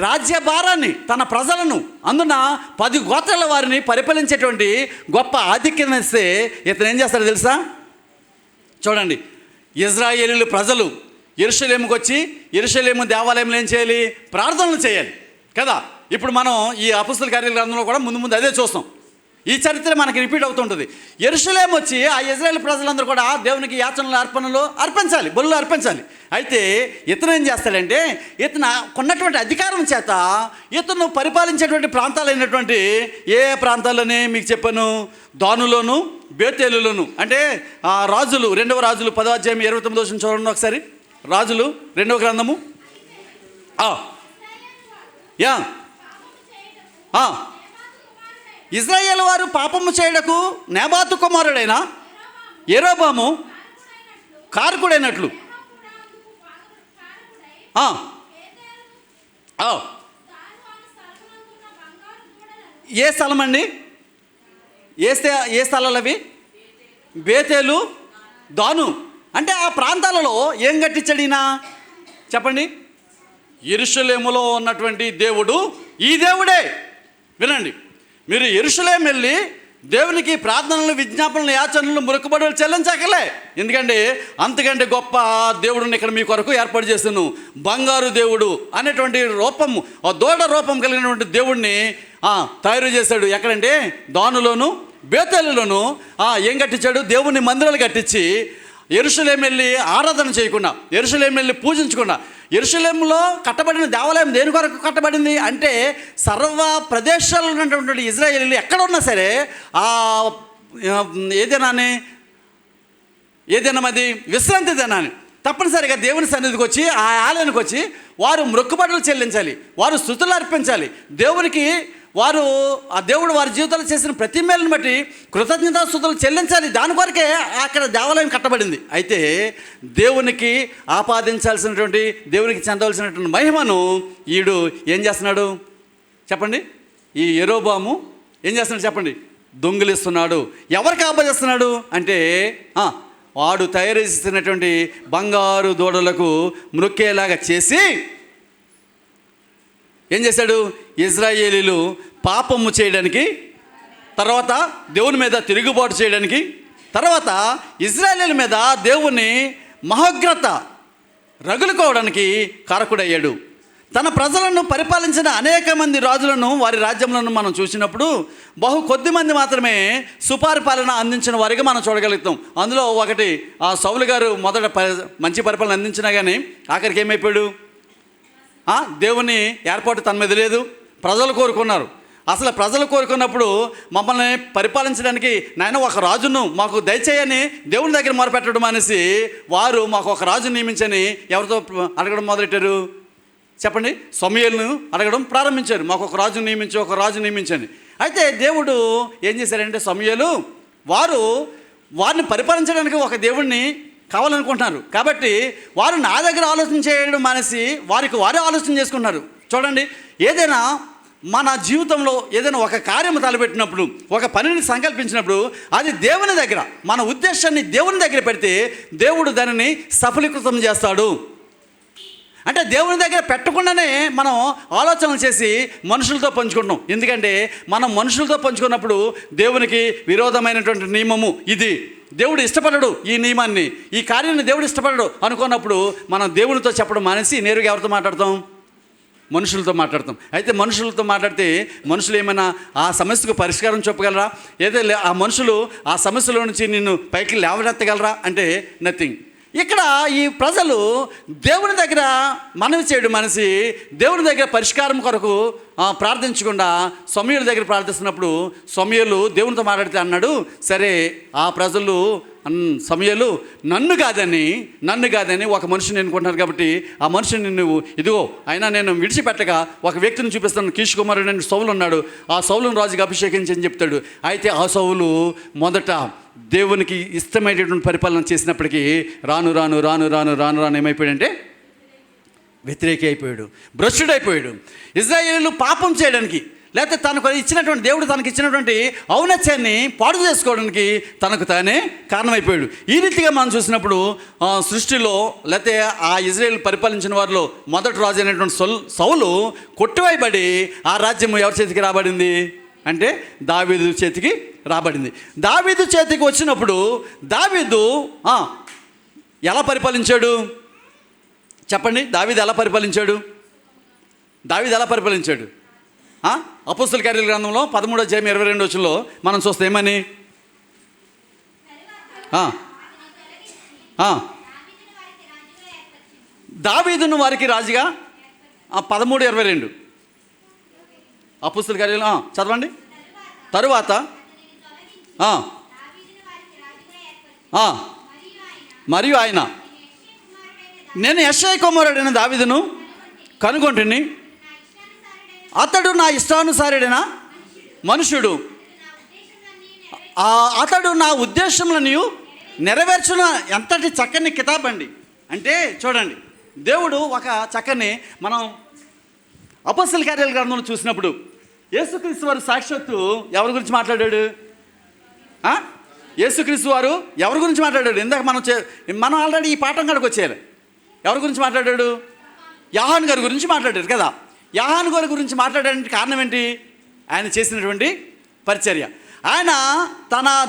రాజ్యభారాన్ని, తన ప్రజలను, అందున 10 గోత్రాల వారిని పరిపాలించేటువంటి గొప్ప ఆధిక్యాన్ని ఇస్తే ఇతను ఏం చేస్తాడో తెలుసా? చూడండి, ఇజ్రాయేలీలు ప్రజలు యెరూషలేముకి వచ్చి యెరూషలేము దేవాలయంలో ఏం చేయాలి? ప్రార్థనలు చేయాలి కదా. ఇప్పుడు మనం ఈ అపొస్తలుల కార్యాల గ్రంథంలో కూడా ముందు అదే చూస్తాం. ఈ చరిత్ర మనకి రిపీట్ అవుతుంటుంది. యెరూషలేము వచ్చి ఆ ఇజ్రాయేల్ ప్రజలందరూ కూడా దేవునికి యాచనలు, అర్పణలు అర్పించాలి, బలులు అర్పించాలి. అయితే ఇతను ఏం చేస్తాడంటే, ఇతను కొన్నటువంటి అధికారం చేత ఇతను పరిపాలించేటువంటి ప్రాంతాలైనటువంటి ఏ ప్రాంతాలని మీకు చెప్పాను? దానులోను, బేతేలులోను. అంటే రాజులు 2వ రాజులు 10వ అధ్యాయం 29వ వచనం చూడండి ఒకసారి. రాజులు 2వ గ్రంథము. ఇజ్రాయేల్ వారు పాపము చేయడకు నెబాతు కుమారుడైన యెరోబాము కారకుడైనట్లు. ఏ స్థలం అండి? ఏ స్థలాలు అవి? బేతేలు, దాను. అంటే ఆ ప్రాంతాలలో ఏం కట్టించాడు ఈయన చెప్పండి? యెరూషలేములో ఉన్నటువంటి దేవుడు ఈ దేవుడే. వినండి, మీరు యెరూషలేము వెళ్ళి దేవునికి ప్రార్థనలు, విజ్ఞాపనలు, యాచనలు, మొక్కుబడులు చెల్లించకలే. ఎందుకంటే అంతకంటే గొప్ప దేవుడిని ఇక్కడ మీ కొరకు ఏర్పాటు చేస్తాను. బంగారు దేవుడు అనేటువంటి రూపము, దూడ రూపం కలిగినటువంటి దేవుడిని తయారు చేశాడు. ఎక్కడంటే దానులోను, బేతేలులోను. ఏం కట్టించాడు? దేవుని మందిరాలు కట్టించి యెరూషలేము వెళ్ళి ఆరాధన చేయకుండా, యెరూషలేము వెళ్ళి పూజించకుండా, యెరూషలేములో కట్టబడిన దేవాలయం దేని కొరకు కట్టబడింది అంటే, సర్వ ప్రదేశాల్లో ఉన్నటువంటి ఇజ్రాయేలీలు ఎక్కడ ఉన్నా సరే ఏదైనా అది విశ్రాంతి దినాన్ని తప్పనిసరిగా దేవుని సన్నిధికి వచ్చి, ఆ ఆలయానికి వచ్చి వారు మొక్కుబడులు చెల్లించాలి, వారు స్తుతులు అర్పించాలి దేవునికి. వారు ఆ దేవుడు వారి జీవితాలు చేసిన ప్రతి మేలుని బట్టి కృతజ్ఞతాస్తుతులు చెల్లించాలి. దాని కొరకే అక్కడ దేవాలయం కట్టబడింది. అయితే దేవునికి ఆపాదించాల్సినటువంటి, దేవునికి చెందవలసినటువంటి మహిమను ఈడు ఏం చేస్తున్నాడు చెప్పండి? ఈ యెరోబాము ఏం చేస్తున్నాడు చెప్పండి? దొంగిలిస్తున్నాడు. ఎవరికి ఆపాదిస్తున్నాడు అంటే, వాడు తయారు చేసినటువంటి బంగారు దూడలకు మ్రొక్కేలాగా చేసి ఏం చేశాడు? ఇజ్రాయేలీలు పాపము చేయడానికి, తర్వాత దేవుని మీద తిరుగుబాటు చేయడానికి, తర్వాత ఇజ్రాయేలీల మీద దేవుని మహోగ్రత రగులుకోవడానికి కారకుడయ్యాడు. తన ప్రజలను పరిపాలించిన అనేక మంది రాజులను వారి రాజ్యములను మనం చూసినప్పుడు కొద్ది మంది మాత్రమే సుపరిపాలన అందించిన వారిగా మనం చూడగలుగుతాం. అందులో ఒకటి సౌలు గారు మొదట మంచి పరిపాలన అందించినా కానీ ఆఖరికి ఏమైపోయాడు? దేవుని ఏర్పాటు తన మీద లేదు. ప్రజలు కోరుకున్నారు. అసలు ప్రజలు కోరుకున్నప్పుడు మమ్మల్ని పరిపాలించడానికి నాయన ఒక రాజును మాకు దయచేయని దేవుని దగ్గర మొరపెట్టడం అనేసి వారు మాకు ఒక రాజు నియమించని ఎవరితో అడగడం మొదలెట్టారు? చెప్పండి. సమూయేలును అడగడం ప్రారంభించారు. మాకు ఒక రాజు నియమించని. అయితే దేవుడు ఏం చేశారంటే సమూయేలు వారిని పరిపాలించడానికి ఒక దేవుడిని కావాలనుకుంటున్నారు. కాబట్టి వారు నా దగ్గర ఆలోచన చేయడం మానేసి వారే ఆలోచన చేసుకుంటున్నారు. చూడండి, ఏదైనా మన జీవితంలో ఏదైనా ఒక కార్యము తలపెట్టినప్పుడు, ఒక పనిని సంకల్పించినప్పుడు అది దేవుని దగ్గర, మన ఉద్దేశాన్ని దేవుని దగ్గర పెడితే దేవుడు దానిని సఫలీకృతం చేస్తాడు. అంటే దేవుని దగ్గర పెట్టకుండానే మనం ఆలోచనలు చేసి మనుషులతో పంచుకుంటాం. ఎందుకంటే మనం మనుషులతో పంచుకున్నప్పుడు దేవునికి విరోధమైనటువంటి నియమము ఇది. దేవుడు ఇష్టపడడు ఈ నియమాన్ని, ఈ కార్యాన్ని దేవుడు ఇష్టపడడు అనుకున్నప్పుడు మనం దేవునితో చెప్పడం మానేసి నేరుగా ఎవరితో మాట్లాడతాం? మనుషులతో మాట్లాడతాం. అయితే మనుషులతో మాట్లాడితే మనుషులు ఏమైనా ఆ సమస్యకు పరిష్కారం చెప్పగలరా? ఏదో ఆ మనుషులు ఆ సమస్యలో నుంచి నిన్ను పైకి లేవనెత్తగలరా అంటే నథింగ్. ఇక్కడ ఈ ప్రజలు దేవుని దగ్గర మనవి చేయడం మనిషి దేవుని దగ్గర పరిష్కారం కొరకు ప్రార్థించకుండా సమూయేలు దగ్గర ప్రార్థిస్తున్నప్పుడు సమూయేలు దేవునితో మాట్లాడితే అన్నాడు, సరే ఆ ప్రజలు సమూయేలు నన్ను కాదని ఒక మనిషిని ఎన్నుకుంటున్నారు కాబట్టి ఆ మనిషిని నువ్వు ఇదిగో అయినా నేను విడిచిపెట్టగా ఒక వ్యక్తిని చూపిస్తాను, కీష్ కుమారుడు అని సౌలు ఉన్నాడు, ఆ సౌలును రాజుగా అభిషేకించని చెప్తాడు. అయితే ఆ సౌలు మొదట దేవునికి ఇష్టమైనటువంటి పరిపాలన చేసినప్పటికీ రాను ఏమైపోయాడంటే వ్యతిరేకి అయిపోయాడు, భ్రష్టుడైపోయాడు. ఇశ్రాయేలీయులు పాపం చేయడానికి లేకపోతే దేవుడు తనకు ఇచ్చినటువంటి ఔన్నత్యాన్ని పాడు చేసుకోవడానికి తనకు తానే కారణమైపోయాడు. ఈ రీతిగా మనం చూసినప్పుడు సృష్టిలో లేకపోతే ఆ ఇజ్రాయేల్ పరిపాలించిన వారిలో మొదటి రాజు అయినటువంటి సౌలు కొట్టివేయబడి ఆ రాజ్యం ఎవరి చేతికి రాబడింది అంటే దావీదు చేతికి రాబడింది. దావీదు చేతికి వచ్చినప్పుడు దావీదు ఎలా పరిపాలించాడు చెప్పండి? దావీదు ఎలా పరిపాలించాడు? అపోస్తలుల కార్యాల గ్రంథంలో 13:22 మనం చూస్తే ఏమని? దావీదును వారికి రాజుగా 13:22 అపోస్తలుల కార్యాలు చదవండి. తరువాత మరియు ఆయన నేను యెషయా కుమారుడైన దావీదును కనుగొంటిని, అతడు నా ఇష్టానుసారుడైన మనుషుడు, అతడు నా ఉద్దేశములను నెరవేర్చున. ఎంతటి చక్కని కితాబండి అంటే చూడండి, దేవుడు ఒక చక్కని మనం అపోస్తలుల కార్యాల గ్రంథంలో చూసినప్పుడు యేసుక్రీస్తు వారు సాక్షాత్తు ఎవరి గురించి మాట్లాడాడు? యేసుక్రీస్తు వారు ఎవరి గురించి మాట్లాడాడు? ఇందాక మనం ఆల్రెడీ ఈ పాఠం కాడికి వచ్చేయాలి. ఎవరి గురించి మాట్లాడాడు? యోహాను గారి గురించి మాట్లాడారు కదా. యోహాను గారి గురించి మాట్లాడడానికి కారణం ఏంటి? ఆయన చేసినటువంటి పరిచర్య. ఆయన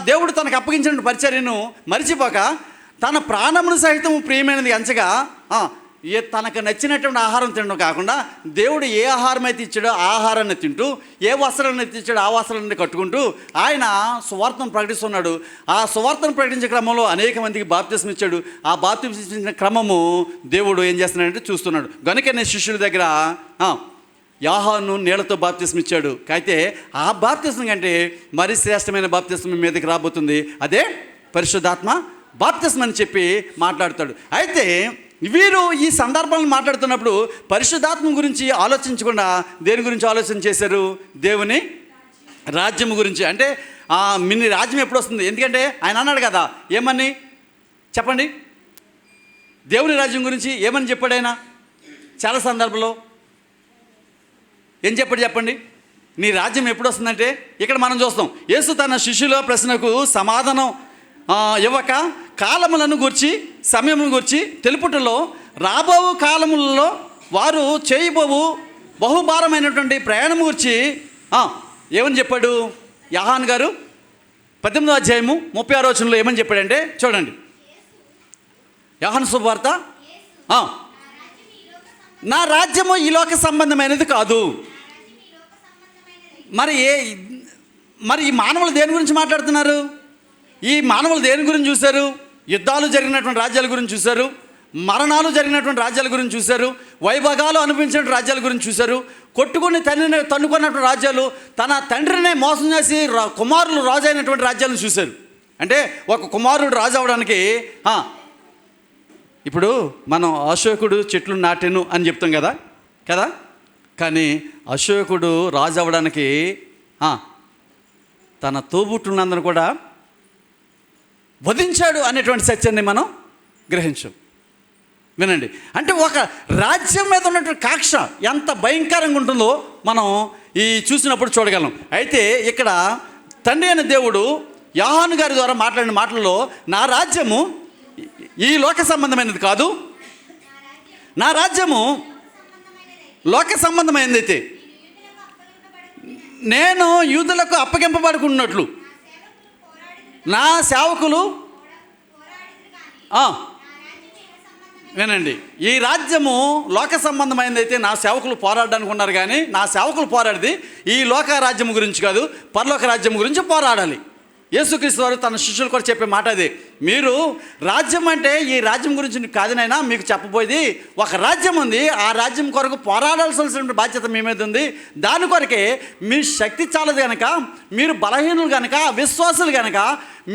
దేవుడు తనకు అప్పగించిన పరిచర్యను మరిచిపోక తన ప్రాణమును సహితం ప్రియమైనది ఎంచగా తనకు నచ్చినటువంటి ఆహారం తినడం కాకుండా దేవుడు ఏ ఆహారం అయితే ఇచ్చాడో ఆ ఆహారాన్ని తింటూ, ఏ వస్త్రాన్ని అయితే ఇచ్చాడో ఆ వస్త్రాన్ని కట్టుకుంటూ ఆయన సువార్తను ప్రకటిస్తున్నాడు. ఆ సువార్తను ప్రకటించే క్రమంలో అనేక మందికి బాప్తిస్మం ఇచ్చాడు. ఆ బాప్తిస్మం ఇచ్చిన క్రమము దేవుడు ఏం చేస్తున్నాడంటే చూస్తున్నాడు. గనుకనే శిష్యుల దగ్గర యోహాను నీళ్లతో బాప్తిస్మం ఇచ్చాడు. అయితే ఆ బాప్తిస్మం కంటే మరి శ్రేష్టమైన బాప్తిస్మం మీదకి రాబోతుంది, అదే పరిశుద్ధాత్మ బాప్తిస్మం అని చెప్పి మాట్లాడతాడు. అయితే వీరు ఈ సందర్భాలను మాట్లాడుతున్నప్పుడు పరిశుద్ధాత్మ గురించి ఆలోచించకుండా దేని గురించి ఆలోచన చేశారు? దేవుని రాజ్యం గురించి. అంటే మిన్ని రాజ్యం ఎప్పుడు వస్తుంది? ఎందుకంటే ఆయన అన్నాడు కదా, ఏమని చెప్పండి? దేవుని రాజ్యం గురించి ఏమని చెప్పాడు ఆయన? చాలా సందర్భంలో ఏం చెప్పండి? నీ రాజ్యం ఎప్పుడు వస్తుందంటే ఇక్కడ మనం చూస్తాం, యేసు తన శిష్యుల ప్రశ్నకు సమాధానం ఇవ్వక కాలములను గూర్చి సమయమును గూర్చి తెలుపుటలో రాబో కాలములలో వారు చేయబోవు బహుభారమైనటువంటి ప్రయాణం గురించి ఏమని చెప్పాడు యోహాను గారు? 18వ అధ్యాయము 36వ వచనంలో ఏమని చెప్పాడంటే చూడండి. యోహాను శుభవార్త నా రాజ్యము ఈ లోక సంబంధమైనది కాదు. మరి మరి ఈ మానవులు దేని గురించి మాట్లాడుతున్నారు? ఈ మానవులు దేని గురించి చూశారు? యుద్ధాలు జరిగినటువంటి రాజ్యాల గురించి చూశారు, మరణాలు జరిగినటువంటి రాజ్యాల గురించి చూశారు, వైభోగాలు అనుభవించినటువంటి రాజ్యాల గురించి చూశారు, కొట్టుకుని తన్నుకున్నటువంటి రాజ్యాలు, తన తండ్రినే మోసం చేసి కుమారులు రాజు అయినటువంటి రాజ్యాలను చూశారు. అంటే ఒక కుమారుడు రాజు అవడానికి ఇప్పుడు మనం అశోకుడు చెట్లు నాటెను అని చెప్తాం కదా కదా కానీ అశోకుడు రాజు అవ్వడానికి తన తోబుట్టులందరూ కూడా వధించాడు అనేటువంటి సత్యాన్ని మనం గ్రహించాం. వినండి, అంటే ఒక రాజ్యం మీద ఉన్నటువంటి కాక్ష ఎంత భయంకరంగా ఉంటుందో మనం ఈ చూసినప్పుడు చూడగలం. అయితే ఇక్కడ తండ్రి అయిన దేవుడు యోహాను గారి ద్వారా మాట్లాడిన మాటలలో నా రాజ్యము ఈ లోక సంబంధమైనది కాదు, నా రాజ్యము లోక సంబంధమైనది. అయితే నేను యూదులకు అప్పగింపబడుకున్నట్లు నా సేవకులు వినండి, ఈ రాజ్యము లోక సంబంధమైనది అయితే నా సేవకులు పోరాడడానికి ఉన్నారు, కానీ నా సేవకులు పోరాడిది ఈ లోక రాజ్యం గురించి కాదు, పరలోక రాజ్యం గురించి పోరాడాలి. యేసుక్రీస్తు వారు తన శిష్యులు కూడా చెప్పే మాట అదే. మీరు రాజ్యం అంటే ఈ రాజ్యం గురించి కాదునైనా మీకు చెప్పబోయేది ఒక రాజ్యం ఉంది, ఆ రాజ్యం కొరకు పోరాడాల్సిన బాధ్యత మీ మీద ఉంది. దాని కొరకే మీ శక్తి చాలదు కనుక, మీరు బలహీనులు కనుక, అవిశ్వాసులు కనుక,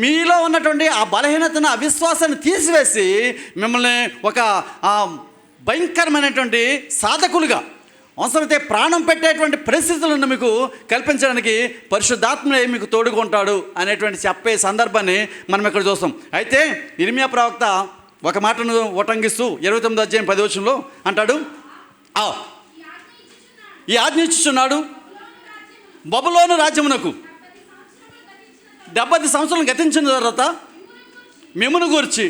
మీలో ఉన్నటువంటి ఆ బలహీనతను అవిశ్వాసాన్ని తీసివేసి మిమ్మల్ని ఒక భయంకరమైనటువంటి సాధకులుగా, అవసరమైతే ప్రాణం పెట్టేటువంటి పరిస్థితులను మీకు కల్పించడానికి పరిశుద్ధాత్మే మీకు తోడుకుంటాడు అనేటువంటి చెప్పే సందర్భాన్ని మనం ఇక్కడ చూస్తాం. అయితే ఇర్మియా ప్రవక్త ఒక మాటను ఉటంకిస్తూ 29వ అధ్యాయం 10వ వచనంలో అంటాడు, ఈ ఆజ్ఞ ఇచ్చుచున్నాడు బబులోను రాజ్యమునకు 70 సంవత్సరాలు గతించిన తర్వాత మిమ్మును గూర్చి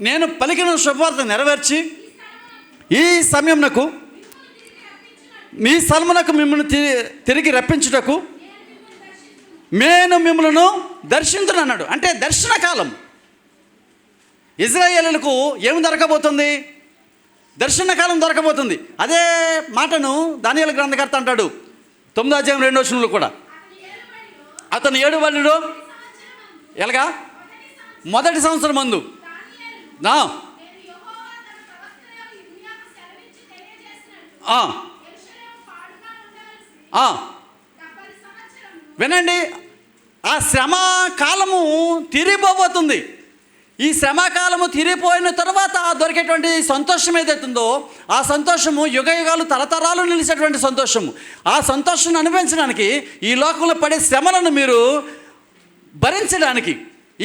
నేను పలికిన శుభవార్త నెరవేర్చి ఈ సమయమునకు మీ స్థలమునకు మిమ్మల్ని తిరిగి రప్పించుటకు నేను మిమ్మల్ని దర్శించును అన్నాడు. అంటే దర్శన కాలం ఇశ్రాయేలులకు ఏమి దొరకబోతుంది? దర్శన కాలం దొరకబోతుంది. అదే మాటను దానియేలు గ్రంథకర్త అంటాడు 9వ అధ్యాయం 2వ వచనంలో కూడా. అతను 7వ బలిలో ఎలాగా మొదటి సంవత్సరం మందు వినండి, ఆ శ్రమ కాలము తీరిపోబోతుంది. ఈ శ్రమకాలము తీరిపోయిన తర్వాత దొరికేటువంటి సంతోషం ఏదైతుందో ఆ సంతోషము యుగ యుగాలు తరతరాలు నిలిచేటువంటి సంతోషము. ఆ సంతోషాన్ని అనుభవించడానికి ఈ లోకంలో పడే శ్రమలను మీరు భరించడానికి,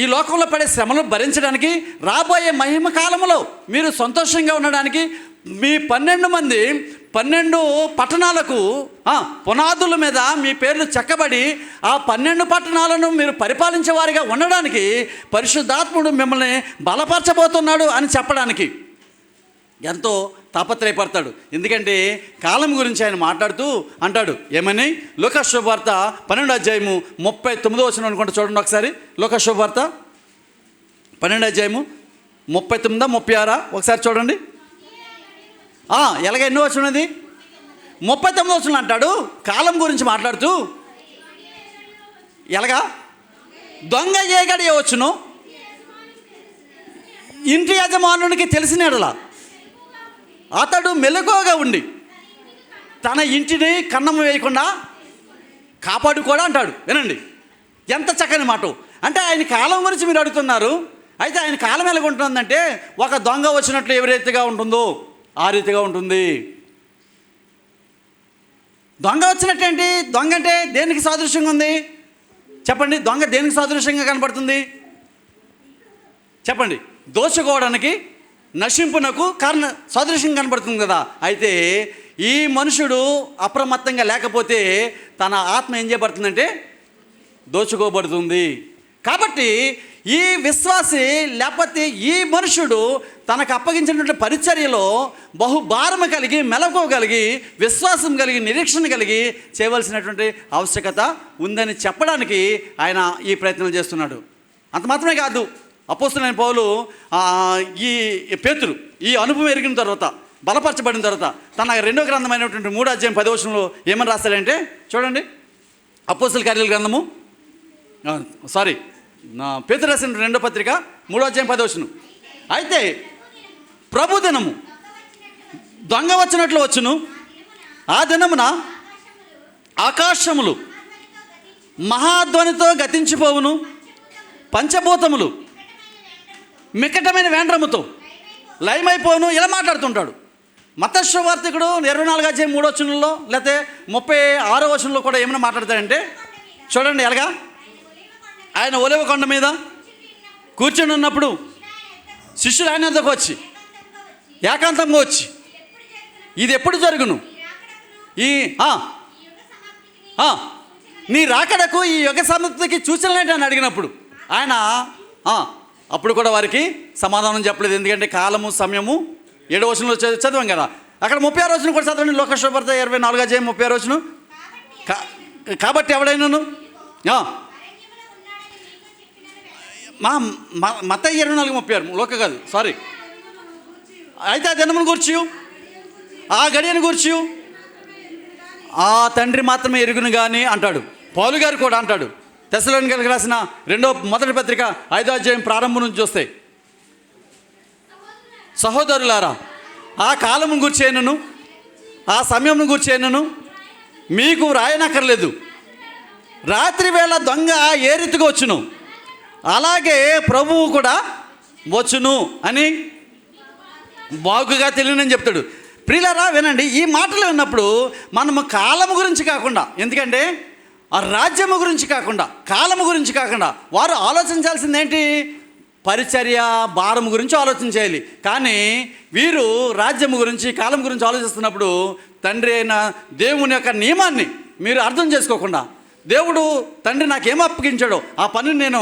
ఈ లోకంలో పడే శ్రమలను భరించడానికి, రాబోయే మహిమ కాలంలో మీరు సంతోషంగా ఉండడానికి మీ 12 మంది 12 పట్టణాలకు పునాదుల మీద మీ పేర్లు చెక్కబడి ఆ 12 పట్టణాలను మీరు పరిపాలించే వారిగా ఉండడానికి పరిశుద్ధాత్ముడు మిమ్మల్ని బలపరచబోతున్నాడు అని చెప్పడానికి ఎంతో తాపత్రయపడతాడు. ఎందుకంటే కాలం గురించి ఆయన మాట్లాడుతూ అంటాడు ఏమని, లూకా శుభవార్త 12వ అధ్యాయము 39వ వచనం అనుకుంటా చూడండి ఒకసారి. లూకా శుభవార్త 12వ అధ్యాయము 39, 36 ఒకసారి చూడండి. ఎలాగ ఎన్నో వచ్చినది 39వ వచనం అంటాడు కాలం గురించి మాట్లాడుతూ, ఎలాగా దొంగ ఏ గడియ వచ్చును ఇంటి యజమానునికి తెలిసిన ఎడల అతడు మెలకువగా ఉండి తన ఇంటిని కన్నం వేయకుండా కాపాడుకోడా అంటాడు. వినండి ఎంత చక్కని మాట. అంటే ఆయన కాలం గురించి మీరు అడుగుతున్నారు. అయితే ఆయన కాలం ఎలాగుంటుందంటే ఒక దొంగ వచ్చినట్లు ఏ రీతిగా ఉంటుందో ఆ రీతిగా ఉంటుంది. దొంగ వచ్చినట్టేంటి? దొంగ అంటే దేనికి సాదృశ్యంగా ఉంది చెప్పండి? దొంగ దేనికి సాదృశ్యంగా కనపడుతుంది చెప్పండి? దోచుకోవడానికి, నశింపునకు కారణ సాదృశ్యంగా కనపడుతుంది కదా. అయితే ఈ మనుషుడు అప్రమత్తంగా లేకపోతే తన ఆత్మ ఏం చేయబడుతుందంటే దోచుకోబడుతుంది. కాబట్టి ఈ విశ్వాసి లేకపోతే ఈ మనుషుడు తనకు అప్పగించినటువంటి పరిచర్యలో బహుభారం కలిగి, మెలకువ కలిగి, విశ్వాసం కలిగి, నిరీక్షణ కలిగి చేయవలసినటువంటి ఆవశ్యకత ఉందని చెప్పడానికి ఆయన ఈ ప్రయత్నాలు చేస్తున్నాడు. అంత మాత్రమే కాదు, అపోస్తలుడైన పౌలు ఈ పేతురు ఈ అనుభవం ఎరిగిన తర్వాత బలపరచబడిన తర్వాత తన రెండో గ్రంథమైనటువంటి 3వ అధ్యాయం 10వ వచనంలో ఏమని రాస్తాడంటే చూడండి, అపోస్తల కార్యాల గ్రంథము పేతురు రాసిన 2వ పత్రిక 3వ అధ్యాయం 10వ వచనం. అయితే ప్రభు దినము దొంగ వచ్చినట్లు వచ్చును, ఆ దినమున ఆకాశములు మహాధ్వనితో గతించిపోవును, పంచభూతములు మిక్కటమైన వేండ్రముతో లయమైపోను. ఇలా మాట్లాడుతుంటాడు. మత్తయి సువార్తికుడు 24వ అధ్యాయం 3వ వచనంలో లేకపోతే 36వ వచనంలో కూడా ఏమైనా మాట్లాడతాడంటే చూడండి ఎలాగా, ఆయన ఒలివ కొండ మీద కూర్చొని ఉన్నప్పుడు శిష్యులు ఆయన వద్దకు వచ్చి ఏకాంతంగా వచ్చి ఇది ఎప్పుడు జరుగును, నీ రాకడకు ఈ యుగ సమాప్తికి సూచనలేంటి అని అడిగినప్పుడు ఆయన అప్పుడు కూడా వారికి సమాధానం చెప్పలేదు. ఎందుకంటే కాలము సమయము 7వ వచనంలో చదివాం కదా. అక్కడ 36వ వచనం కూడా చదవండి. లోకశుభ్రత 24వ అధ్యాయం 36వ వచనం. కాబట్టి ఎవడైనాను మత్తయి 24:36 లోక కాదు సారీ. అయితే ఆ దినమును గూర్చి ఆ గడియను గూర్చి ఆ తండ్రి మాత్రమే ఎరుగును కానీ అంటాడు. పౌలు గారు కూడా అంటాడు. తెస్సలోనికీయులకు రాసిన మొదటి పత్రిక 5వ అధ్యాయం ప్రారంభం నుంచి చూస్తే, సహోదరులారా ఆ కాలము గూర్చేనను ఆ సమయం గూర్చేనను మీకు రాయనక్కర్లేదు. రాత్రి వేళ దొంగ ఏ రీతిగా వచ్చును అలాగే ప్రభువు కూడా వచ్చును అని బాగుగా తెలియనని చెప్తాడు. ప్రియులారా వినండి, ఈ మాటలు విన్నప్పుడు మనము కాలము గురించి కాకుండా, ఎందుకంటే ఆ రాజ్యము గురించి కాకుండా, కాలము గురించి కాకుండా వారు ఆలోచించాల్సింది ఏంటి, పరిచర్య భారము గురించి ఆలోచించాలి. కానీ వీరు రాజ్యము గురించి కాలం గురించి ఆలోచిస్తున్నప్పుడు తండ్రి అయిన దేవుని యొక్క నియమాన్ని మీరు అర్థం చేసుకోకుండా, దేవుడు తండ్రి నాకేం అప్పగించాడో ఆ పనిని నేను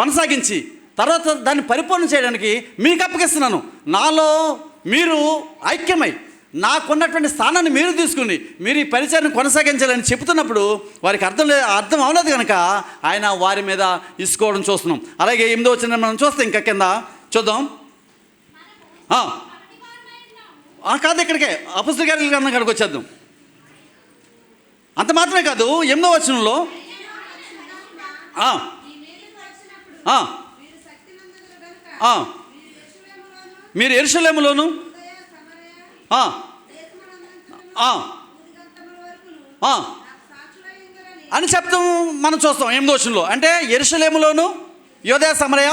కొనసాగించి తర్వాత దాన్ని పరిపూర్ణ చేయడానికి మీకు అప్పగిస్తున్నాను, నాలో మీరు ఐక్యమై నాకున్నటువంటి స్థానాన్ని మీరు తీసుకుని మీరు ఈ పరిచయాన్ని కొనసాగించాలని చెబుతున్నప్పుడు వారికి అర్థం అవ్వలేదు కనుక ఆయన వారి మీద ఇసుకోవడం చూస్తున్నాం. అలాగే 8వ వచనం మనం చూస్తే ఇంకా కింద చూద్దాం. కాదు, ఇక్కడికే అపొస్తలుల కార్యాల గ్రంథం కాడికి వచ్చేద్దాం. అంత మాత్రమే కాదు, 8వ వచనంలో మీరు యెరూషలేములోను అని చెప్తాం మనం చూస్తాం 8వ వచనంలో. అంటే యెరూషలేములోను యూదయ సమరయ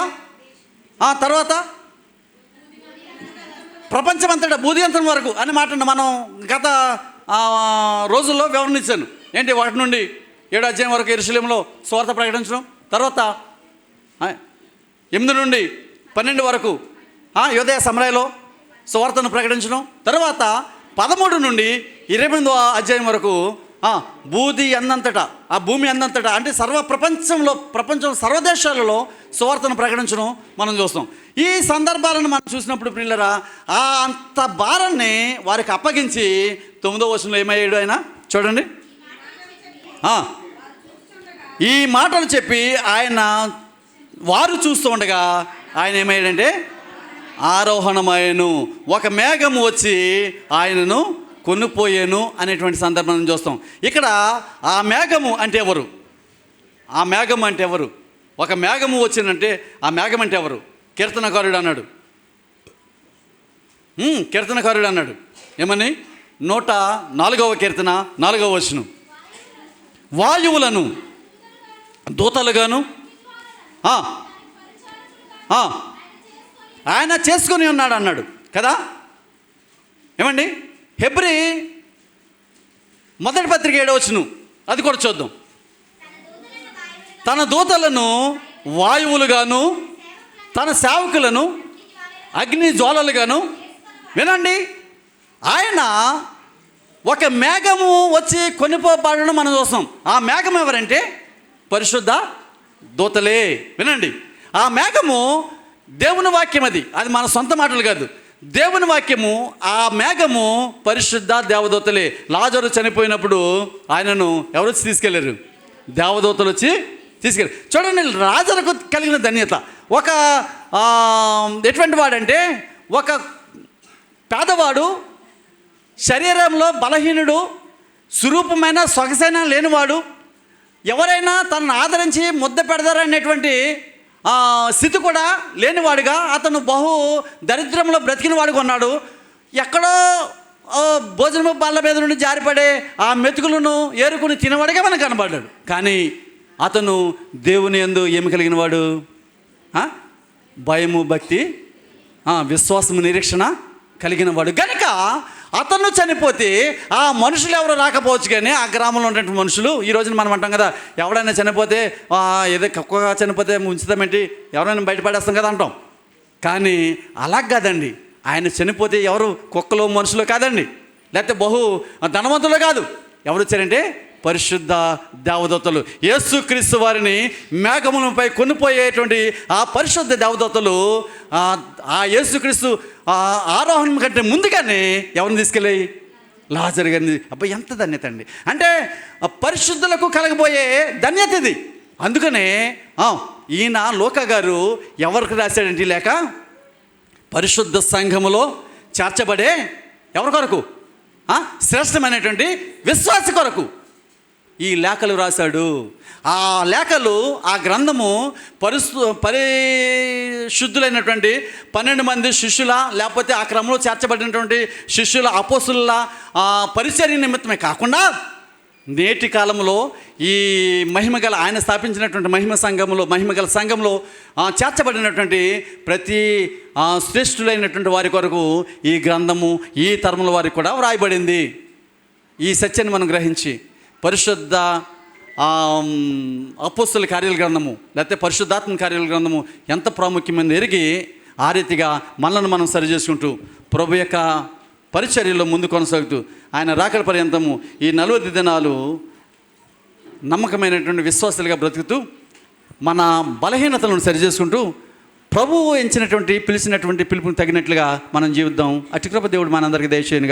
తర్వాత ప్రపంచమంతటా బూదిగంతం వరకు అని మాట మనం గత రోజుల్లో వివరణించాను. ఏంటి 1 నుండి 7వ అధ్యాయం వరకు యెరూషలేములో సువార్త ప్రకటించడం, తర్వాత 8 నుండి 12 వరకు యూదయ సమరయలో సువార్తను ప్రకటించడం, తర్వాత 13 నుండి 28వ అధ్యాయం వరకు బూది అందంతటా ఆ భూమి అందంతటా అంటే ప్రపంచం సర్వదేశాలలో సువార్తను ప్రకటించడం మనం చూస్తాం. ఈ సందర్భాలను మనం చూసినప్పుడు ప్రియులరా అంత భారాన్ని వారికి అప్పగించి 9వ వచనంలో ఏమయ్యాడు ఆయన చూడండి. ఈ మాటలు చెప్పి ఆయన వారు చూస్తూ ఉండగా ఆయన ఏమయ్యాడంటే ఆరోహణమయ్యను, ఒక మేఘము వచ్చి ఆయనను కొనుక్కోయాను అనేటువంటి సందర్భం చూస్తాం. ఇక్కడ ఆ మేఘము అంటే ఎవరు, ఆ మేఘం అంటే ఎవరు, ఒక మేఘము వచ్చిందంటే ఆ మేఘం అంటే ఎవరు? కీర్తనకారుడు అన్నాడు ఏమని 104వ కీర్తన 4వ వచనం, వాయువులను దూతలుగాను ఆయన చేసుకొని ఉన్నాడు అన్నాడు కదా. ఏమండి, హెబ్రీ మొదటి పత్రిక 7వ వచనం అది కూడా చూద్దాం. తన దూతలను వాయువులుగాను తన సేవకులను అగ్ని జ్వాలలుగాను. వినండి, ఆయన ఒక మేఘము వచ్చి కొనిపోబడడం మనం చూస్తాం. ఆ మేఘం ఎవరంటే పరిశుద్ధ దూతలే. వినండి, ఆ మేఘము దేవుని వాక్యం, అది మన సొంత మాటలు కాదు, దేవుని వాక్యము. ఆ మేఘము పరిశుద్ధ దేవదూతలే. లాజరు చనిపోయినప్పుడు ఆయనను ఎవరు వచ్చి తీసుకెళ్ళారు? దేవదూతలు వచ్చి తీసుకెళ్ళారు. చూడండి, లాజరుకు కలిగిన ధన్యత ఎటువంటి వాడంటే, ఒక పేదవాడు శరీరంలో బలహీనుడు, స్వరూపమైన సొగసైన లేనివాడు, ఎవరైనా తనను ఆదరించి ముద్ద పెడతారనేటువంటి స్థితి కూడా లేనివాడుగా అతను బహు దరిద్రంలో బ్రతికిన వాడుగా ఉన్నాడు. ఎక్కడో భోజనము బల్ల మీద నుండి జారిపడే ఆ మెతుకులను ఏరుకుని తినవాడిగా మనకు కనబడ్డాడు. కానీ అతను దేవుని యందు ఏమి కలిగిన వాడు? భయము, భక్తి, విశ్వాసము, నిరీక్షణ కలిగిన వాడు. కనుక అతను చనిపోతే ఆ మనుషులు ఎవరు రాకపోవచ్చు, కానీ ఆ గ్రామంలో ఉన్నటువంటి మనుషులు, ఈ రోజున మనం అంటాం కదా, ఎవడైనా చనిపోతే ఏదో కుక్కగా చనిపోతే ఉంచుతామేంటి, ఎవరైనా బయటపడేస్తాం కదా అంటాం. కానీ అలా కాదండి. ఆయన చనిపోతే ఎవరు కుక్కలు మనుషులు కాదండి, లేకపోతే బహు ధనవంతులు కాదు. ఎవరు వచ్చారంటే పరిశుద్ధ దేవదూతలు. యేసుక్రీస్తు వారిని మేఘములపై కొనిపోయేటువంటి ఆ పరిశుద్ధ దేవదూతలు ఆ యేసుక్రీస్తు ఆరోహణం కంటే ముందుగానే ఎవరిని తీసుకెళ్ళి లాజరు గారిని. అబ్బాయి ఎంత ధన్యత అండి! అంటే పరిశుద్ధులకు కలగబోయే ధన్యత ఇది. అందుకనే ఈయన లూకా గారు ఎవరికి రాశాడంటే లేక పరిశుద్ధ సంఘములో చేర్చబడే ఎవరి కొరకు? శ్రేష్టమైనటువంటి విశ్వాస కొరకు ఈ లేఖలు రాశాడు. ఆ లేఖలు, ఆ గ్రంథము పరిశుద్ధులైనటువంటి 12 మంది శిష్యుల, లేకపోతే ఆ క్రమంలో చేర్చబడినటువంటి శిష్యుల, అపోస్తుల పరిచర్య నిమిత్తమే కాకుండా నేటి కాలంలో ఈ మహిమగల ఆయన స్థాపించినటువంటి మహిమగల సంఘంలో చేర్చబడినటువంటి ప్రతి శ్రేష్ఠులైనటువంటి వారి కొరకు ఈ గ్రంథము ఈ తరముల వారికి కూడా వ్రాయబడింది. ఈ సత్యాన్ని మనం గ్రహించి పరిశుద్ధ అపోస్తుల కార్యాల గ్రంథము, లేకపోతే పరిశుద్ధాత్మ కార్యాల గ్రంథము ఎంత ప్రాముఖ్యమైనది ఎరిగి ఆ రీతిగా మనల్ని మనం సరి చేసుకుంటూ ప్రభు యొక్క పరిచర్యలో ముందు కొనసాగుతూ ఆయన రాకడ పర్యంతము ఈ 40 దినాలు నమ్మకమైనటువంటి విశ్వాసాలుగా బ్రతుకుతూ మన బలహీనతలను సరిచేసుకుంటూ ప్రభువు ఎంచినటువంటి పిలిచినటువంటి పిలుపుని తగినట్లుగా మనం జీవిద్దాం. అట్టి కృప దేవుడు మనందరికీ దయచేయనుగా.